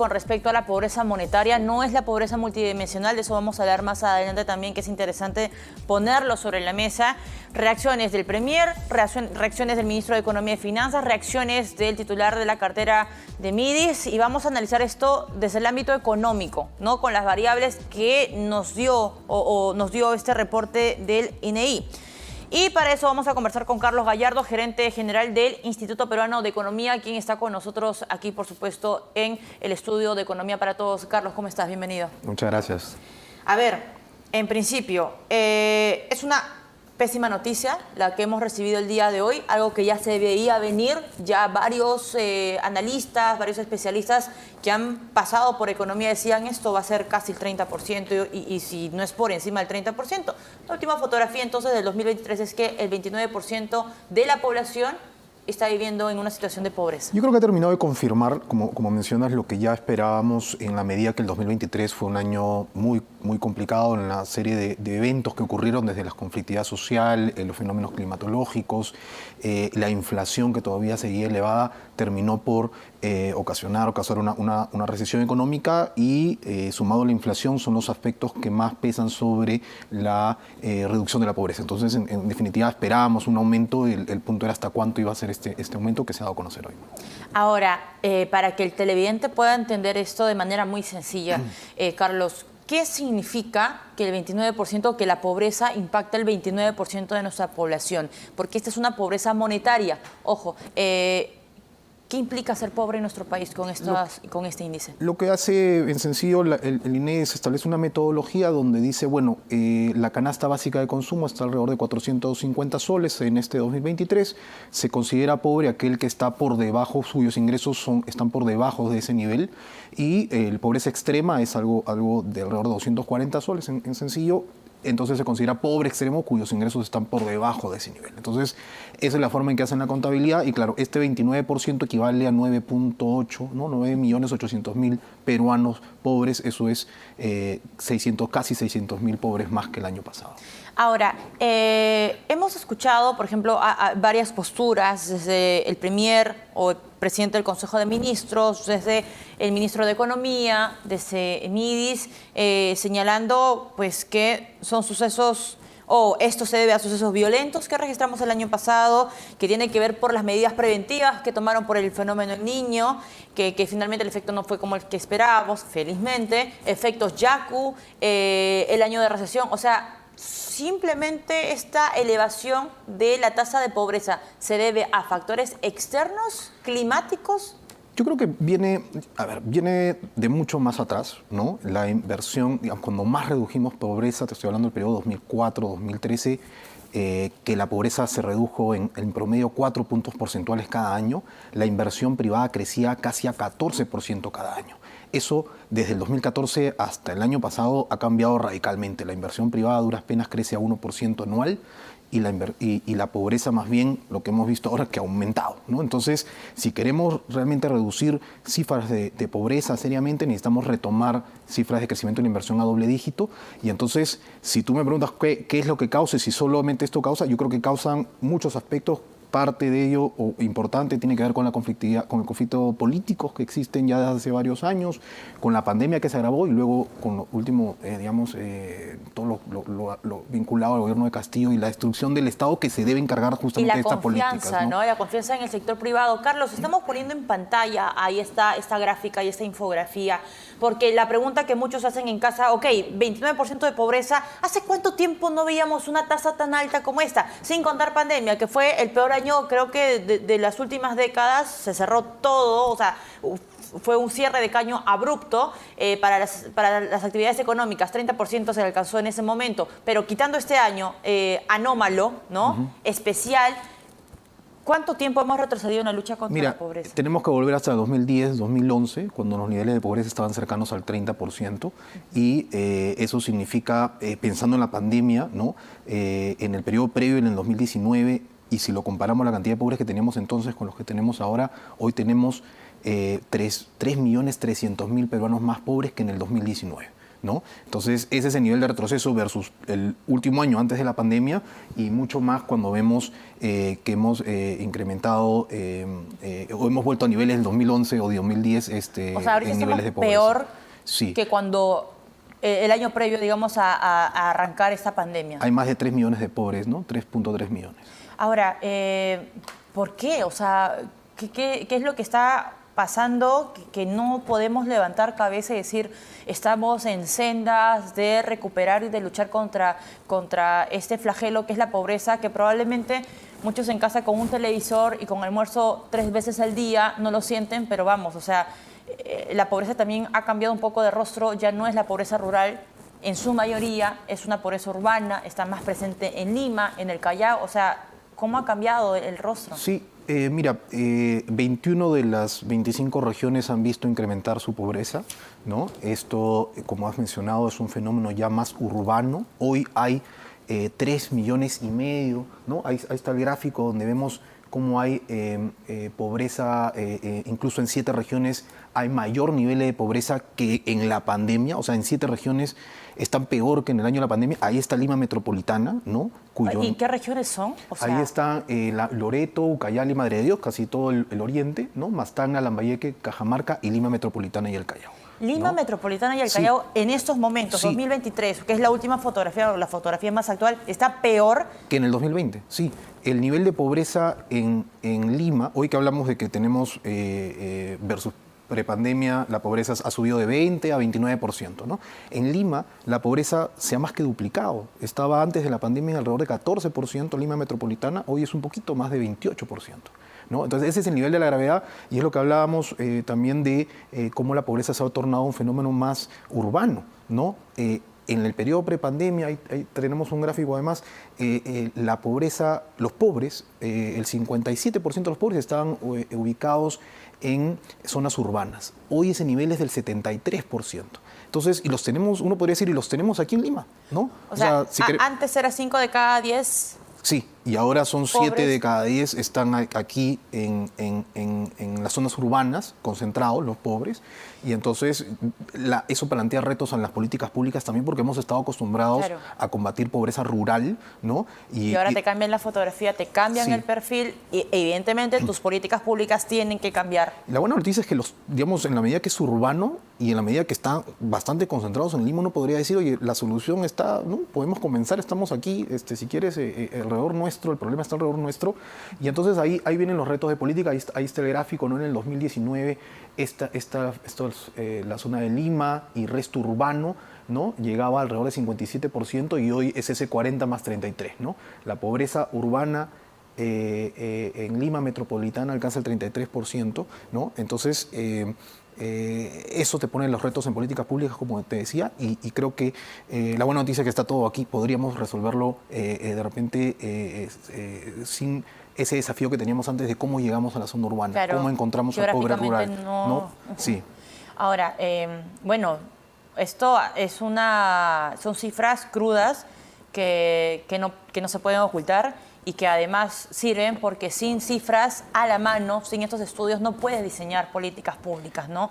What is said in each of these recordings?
con respecto a la pobreza monetaria. No es la pobreza multidimensional, de eso vamos a hablar más adelante también, que es interesante ponerlo sobre la mesa. Reacciones del Premier, reacciones del Ministro de Economía y Finanzas, reacciones del titular de la cartera de Midis, y vamos a analizar esto desde el ámbito económico, ¿no? Con las variables que nos dio nos dio este reporte del INEI. Y para eso vamos a conversar con Carlos Gallardo, gerente general del Instituto Peruano de Economía, quien está con nosotros aquí, por supuesto, en el estudio de Economía para Todos. Carlos, ¿cómo estás? Bienvenido. Muchas gracias. A ver, en principio, es una pésima noticia la que hemos recibido el día de hoy, algo que ya se veía venir, ya varios analistas, varios especialistas que han pasado por economía decían esto va a ser casi el 30% y si no es por encima del 30%. La última fotografía entonces del 2023 es que el 29% de la población está viviendo en una situación de pobreza. Yo creo que ha terminado de confirmar, como mencionas, lo que ya esperábamos en la medida que el 2023 fue un año muy complicado en la serie de eventos que ocurrieron desde la conflictividad social, los fenómenos climatológicos, la inflación que todavía seguía elevada, terminó por ocasionar una recesión económica y sumado a la inflación son los aspectos que más pesan sobre la reducción de la pobreza. Entonces, en definitiva, esperábamos un aumento, el punto era hasta cuánto iba a ser este aumento que se ha dado a conocer hoy. Ahora, para que el televidente pueda entender esto de manera muy sencilla, Carlos, ¿qué significa que el 29%, que la pobreza impacta el 29% de nuestra población? Porque esta es una pobreza monetaria. Ojo, ¿qué implica ser pobre en nuestro país con este índice? Lo que hace en sencillo el INEI es establece una metodología donde dice, bueno, la canasta básica de consumo está alrededor de 450 soles en este 2023. Se considera pobre aquel que está por debajo, cuyos ingresos están por debajo de ese nivel. Y la pobreza extrema es algo de alrededor de 240 soles en sencillo. Entonces se considera pobre extremo cuyos ingresos están por debajo de ese nivel. Entonces, esa es la forma en que hacen la contabilidad y claro, este 29% equivale a 9.8, ¿no? 9.800.000 peruanos pobres, eso es casi 600.000 pobres más que el año pasado. Ahora, hemos escuchado, por ejemplo, a varias posturas desde el Premier o el presidente del Consejo de Ministros, desde el ministro de Economía, desde Midis, señalando pues, que son sucesos o esto se debe a sucesos violentos que registramos el año pasado, que tienen que ver por las medidas preventivas que tomaron por el fenómeno El Niño, que finalmente el efecto no fue como el que esperábamos, felizmente, efectos Yaku, el año de recesión, o sea, simplemente esta elevación de la tasa de pobreza se debe a factores externos, climáticos. Yo creo que viene de mucho más atrás, ¿no? La inversión, digamos, cuando más redujimos pobreza, te estoy hablando del periodo 2004-2013, que la pobreza se redujo en promedio 4 puntos porcentuales cada año, la inversión privada crecía casi a 14% cada año. Eso, desde el 2014 hasta el año pasado, ha cambiado radicalmente. La inversión privada a duras penas crece a 1% anual y la pobreza, más bien, lo que hemos visto ahora es que ha aumentado, ¿no? Entonces, si queremos realmente reducir cifras de pobreza seriamente, necesitamos retomar cifras de crecimiento en inversión a doble dígito. Y entonces, si tú me preguntas qué es lo que causa, y si solamente esto causa, yo creo que causan muchos aspectos. Parte de ello, o importante, tiene que ver con la conflictividad, con el conflicto político que existen ya desde hace varios años, con la pandemia que se agravó y luego con lo último, todo lo vinculado al gobierno de Castillo y la destrucción del Estado que se debe encargar justamente de estas políticas. Y la confianza, ¿no? La confianza en el sector privado. Carlos, estamos poniendo en pantalla ahí esta gráfica y esta infografía, porque la pregunta que muchos hacen en casa, ok, 29% de pobreza, ¿hace cuánto tiempo no veíamos una tasa tan alta como esta? Sin contar pandemia, que fue el peor año, creo que de las últimas décadas, se cerró todo, o sea, fue un cierre de caño abrupto para las actividades económicas, 30% se alcanzó en ese momento, pero quitando este año anómalo, ¿no? Especial, ¿cuánto tiempo hemos retrocedido en la lucha contra la pobreza? Tenemos que volver hasta 2010, 2011, cuando los niveles de pobreza estaban cercanos al 30%, y eso significa, pensando en la pandemia, ¿no? En el periodo previo, en el 2019, y si lo comparamos la cantidad de pobres que teníamos entonces con los que tenemos ahora, hoy tenemos 3.300.000 peruanos más pobres que en el 2019. ¿no? Entonces, ese es el nivel de retroceso versus el último año antes de la pandemia y mucho más cuando vemos que hemos incrementado o hemos vuelto a niveles del 2011 o de 2010 O sea, ahorita en niveles de estamos pobreza. peor Sí. que cuando el año previo, digamos, a arrancar esta pandemia. Hay más de 3 millones de pobres, ¿no? 3.3 millones. Ahora, ¿por qué? O sea, ¿qué es lo que está pasando que no podemos levantar cabeza y decir estamos en sendas de recuperar y de luchar contra este flagelo que es la pobreza, que probablemente muchos en casa con un televisor y con almuerzo 3 veces al día no lo sienten, pero vamos, o sea, la pobreza también ha cambiado un poco de rostro, ya no es la pobreza rural, en su mayoría es una pobreza urbana, está más presente en Lima, en el Callao, o sea, ¿cómo ha cambiado el rostro? Sí, mira, 21 de las 25 regiones han visto incrementar su pobreza, ¿no? Esto, como has mencionado, es un fenómeno ya más urbano. Hoy hay 3 millones y medio, ¿no? Ahí está el gráfico donde vemos cómo hay pobreza, incluso en 7 regiones hay mayor nivel de pobreza que en la pandemia, o sea, en 7 regiones están peor que en el año de la pandemia. Ahí está Lima Metropolitana, ¿no? ¿Y qué regiones son? O sea, ahí está Loreto, Ucayali, Madre de Dios, casi todo el oriente, ¿no? Mastanga, Lambayeque, Cajamarca y Lima Metropolitana y el Callao. Lima ¿no? Metropolitana y el Callao, sí, en estos momentos, sí, 2023, que es la última fotografía, la fotografía más actual, ¿está peor? Que en el 2020, sí. El nivel de pobreza en Lima, hoy que hablamos de que tenemos versus prepandemia, la pobreza ha subido de 20 a 29%, ¿no? En Lima, la pobreza se ha más que duplicado. Estaba antes de la pandemia alrededor de 14% Lima Metropolitana, hoy es un poquito más de 28%. ¿No? Entonces, ese es el nivel de la gravedad y es lo que hablábamos también de cómo la pobreza se ha tornado un fenómeno más urbano, ¿no? En el periodo prepandemia, ahí tenemos un gráfico además, la pobreza, los pobres, el 57% de los pobres estaban ubicados en zonas urbanas. Hoy ese nivel es del 73%. Entonces, y los tenemos, uno podría decir, y los tenemos aquí en Lima, ¿no? O sea si antes era 5 de cada 10... Sí, y ahora son 7 pobres. de cada 10 están aquí en las zonas urbanas, concentrados los pobres, y entonces eso plantea retos en las políticas públicas también porque hemos estado acostumbrados, claro, a combatir pobreza rural, ¿no? Y ahora te cambian la fotografía, te cambian, sí, el perfil, y evidentemente tus políticas públicas tienen que cambiar. La buena noticia es que digamos, en la medida que es urbano y en la medida que están bastante concentrados en Lima, uno podría decir, oye, la solución está, ¿no? Podemos comenzar, estamos aquí, si quieres, alrededor nuestro, el problema está alrededor nuestro, y entonces ahí vienen los retos de política, ahí está el gráfico, ¿no? En el 2019, la zona de Lima y resto urbano, ¿no? Llegaba alrededor del 57% y hoy es ese 40 más 33, ¿no? La pobreza urbana en Lima Metropolitana alcanza el 33%, ¿no? Entonces, eso te pone los retos en políticas públicas, como te decía, y creo que la buena noticia es que está todo aquí, podríamos resolverlo de repente sin ese desafío que teníamos antes de cómo llegamos a la zona urbana, claro, cómo encontramos al pobre rural. ¿No? Sí. Ahora, bueno, esto son cifras crudas que no se pueden ocultar y que además sirven porque sin cifras a la mano, sin estos estudios, no puedes diseñar políticas públicas, ¿no?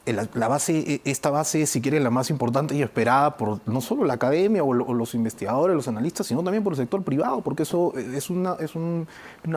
Esta base, si quiere, la más importante y esperada por no solo la academia o los investigadores, los analistas, sino también por el sector privado, porque eso es una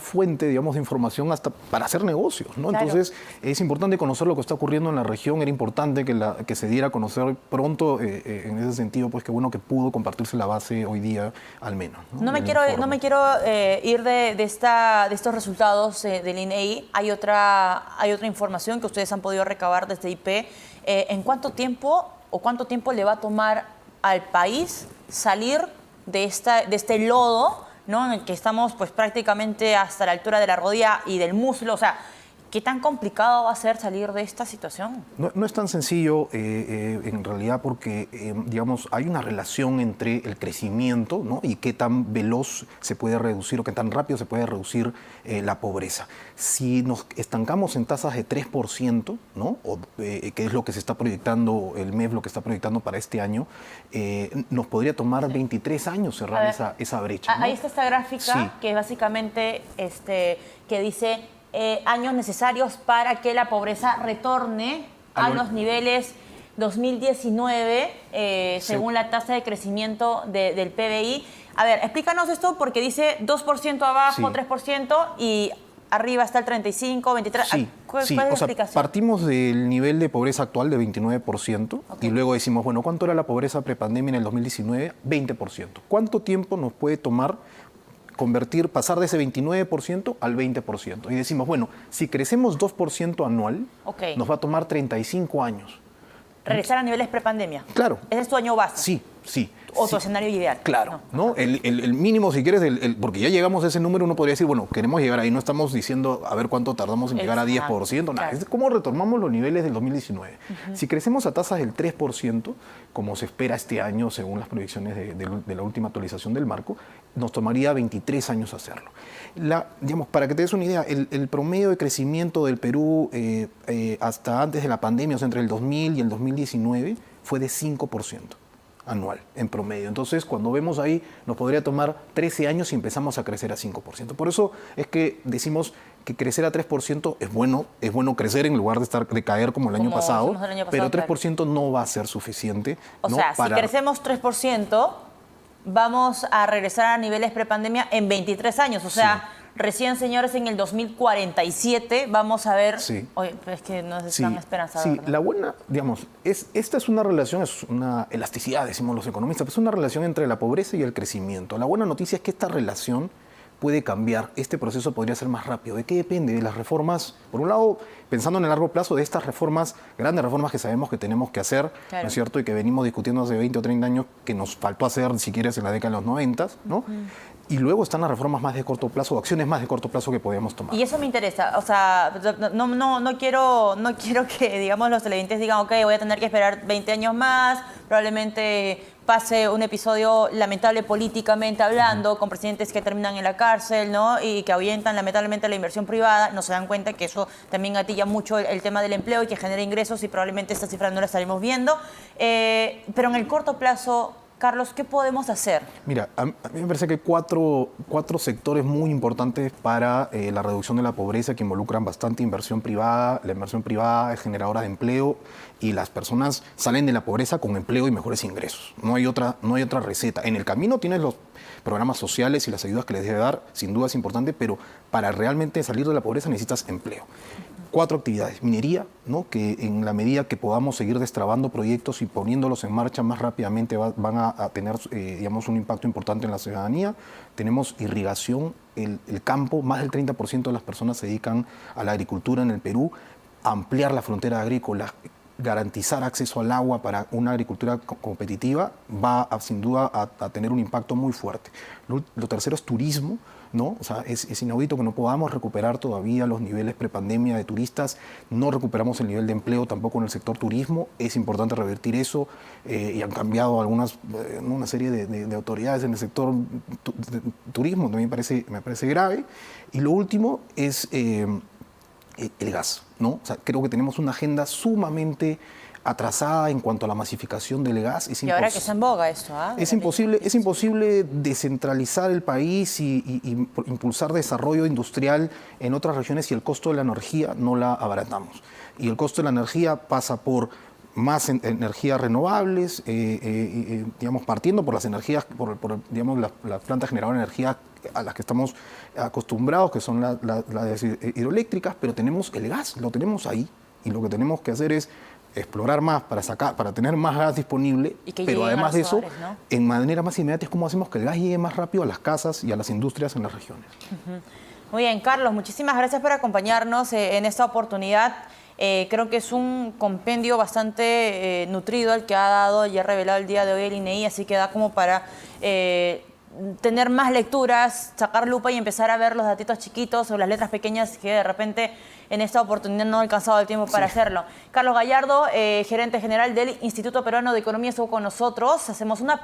fuente, digamos, de información hasta para hacer negocios, ¿no? Claro. Entonces, es importante conocer lo que está ocurriendo en la región, era importante que se diera a conocer pronto, en ese sentido, pues qué bueno que pudo compartirse la base hoy día, al menos. No me quiero ir de estos resultados del INEI. Hay otra información que ustedes han podido recabar desde IP. ¿En cuánto tiempo le va a tomar al país salir de este lodo, ¿no? En el que estamos pues prácticamente hasta la altura de la rodilla y del muslo? O sea, ¿qué tan complicado va a ser salir de esta situación? No es tan sencillo, en realidad, porque, digamos, hay una relación entre el crecimiento, ¿no? Y qué tan veloz se puede reducir o qué tan rápido se puede reducir la pobreza. Si nos estancamos en tasas de 3%, ¿no? Que es lo que se está proyectando, el MEF lo que está proyectando para este año, nos podría tomar 23 años cerrar esa brecha, ¿no? Ahí está esta gráfica, sí, que básicamente que dice años necesarios para que la pobreza retorne a los niveles 2019, Sí. según la tasa de crecimiento del PBI. A ver, explícanos esto porque dice 2% abajo, Sí. 3% y arriba está el 35, 23. Sí, ¿Cuál sí. es la O sea, explicación? partimos del nivel de pobreza actual de 29% Ok. y luego decimos, bueno, ¿cuánto era la pobreza prepandemia en el 2019? 20%. ¿Cuánto tiempo nos puede tomar pasar de ese 29% al 20%? Y decimos, bueno, si crecemos 2% anual, Ok. nos va a tomar 35 años. Regresar a niveles prepandemia. Claro. Ese es tu año base. Sí, sí. O sí. tu escenario ideal. Claro, No. ¿no? El mínimo, si quieres, porque ya llegamos a ese número, uno podría decir, bueno, queremos llegar ahí, no estamos diciendo a ver cuánto tardamos en llegar a Exacto, 10%, nada, claro. es cómo retomamos los niveles del 2019. Si crecemos a tasas del 3%, como se espera este año según las proyecciones de la última actualización del marco, nos tomaría 23 años hacerlo. Digamos, para que te des una idea, el promedio de crecimiento del Perú hasta antes de la pandemia, o sea, entre el 2000 y el 2019, fue de 5% anual en promedio. Entonces, cuando vemos ahí, nos podría tomar 13 años si empezamos a crecer a 5%. Por eso es que decimos que crecer a 3% es bueno crecer en lugar de caer como el año Como pasado, hicimos el año pero pasado, 3% no va a ser suficiente. O ¿no? sea, para... si crecemos 3%, vamos a regresar a niveles prepandemia en 23 años. O sea, recién, señores, en el 2047 vamos a ver... Sí. Oye, pero es que no es Sí, tan esperanzador, sí, ¿no? la buena, digamos, esta es una relación, es una elasticidad, decimos los economistas, pero es una relación entre la pobreza y el crecimiento. La buena noticia es que esta relación puede cambiar, este proceso podría ser más rápido. ¿De qué depende? De las reformas, por un lado, pensando en el largo plazo, de estas reformas, grandes reformas que sabemos que tenemos que hacer, Claro. ¿no es cierto? Y que venimos discutiendo hace 20 o 30 años, que nos faltó hacer, si quieres, en la década de los 90, ¿no? Y luego están las reformas más de corto plazo, acciones más de corto plazo que podríamos tomar. Y eso me interesa, o sea, no quiero que, digamos, los televidentes digan, ok, voy a tener que esperar 20 años más, probablemente pase un episodio lamentable políticamente hablando, con presidentes que terminan en la cárcel, ¿no? Y que ahuyentan lamentablemente la inversión privada, no se dan cuenta que eso también gatilla mucho el tema del empleo y que genera ingresos y probablemente esta cifra no la estaremos viendo. Pero en el corto plazo, Carlos, ¿qué podemos hacer? Mira, a mí me parece que hay cuatro sectores muy importantes para la reducción de la pobreza que involucran bastante inversión privada. La inversión privada es generadora de empleo y las personas salen de la pobreza con empleo y mejores ingresos. No hay otra receta. En el camino tienes los programas sociales y las ayudas que les debe dar, sin duda es importante, pero para realmente salir de la pobreza necesitas empleo. 4 actividades. Minería, ¿no? Que en la medida que podamos seguir destrabando proyectos y poniéndolos en marcha más rápidamente van a tener digamos, un impacto importante en la ciudadanía. Tenemos irrigación, el campo, más del 30% de las personas se dedican a la agricultura en el Perú. Ampliar la frontera agrícola, garantizar acceso al agua para una agricultura competitiva va sin duda a tener un impacto muy fuerte. Lo tercero es turismo, ¿no? O sea, es inaudito que no podamos recuperar todavía los niveles prepandemia de turistas, no recuperamos el nivel de empleo tampoco en el sector turismo, es importante revertir eso y han cambiado una serie de autoridades en el sector turismo, también me parece grave. Y lo último es el gas, ¿no? O sea, creo que tenemos una agenda sumamente atrasada en cuanto a la masificación del gas. Y ahora que está en boga esto, ¿ah? Es imposible descentralizar el país y impulsar desarrollo industrial en otras regiones si el costo de la energía no la abaratamos. Y el costo de la energía pasa por más energías renovables, digamos, partiendo por las energías, digamos, las plantas generadoras de energía a las que estamos acostumbrados, que son las hidroeléctricas, pero tenemos el gas, lo tenemos ahí, y lo que tenemos que hacer es explorar más para tener más gas disponible, pero además de eso, ¿no? en manera más inmediata es cómo hacemos que el gas llegue más rápido a las casas y a las industrias en las regiones. Muy bien, Carlos, muchísimas gracias por acompañarnos en esta oportunidad. Creo que es un compendio bastante nutrido el que ha dado y ha revelado el día de hoy el INEI, así que da como para tener más lecturas, sacar lupa y empezar a ver los datitos chiquitos o las letras pequeñas que de repente en esta oportunidad no ha alcanzado el tiempo para hacerlo. Carlos Gallardo, gerente general del Instituto Peruano de Economía, estuvo con nosotros. Hacemos una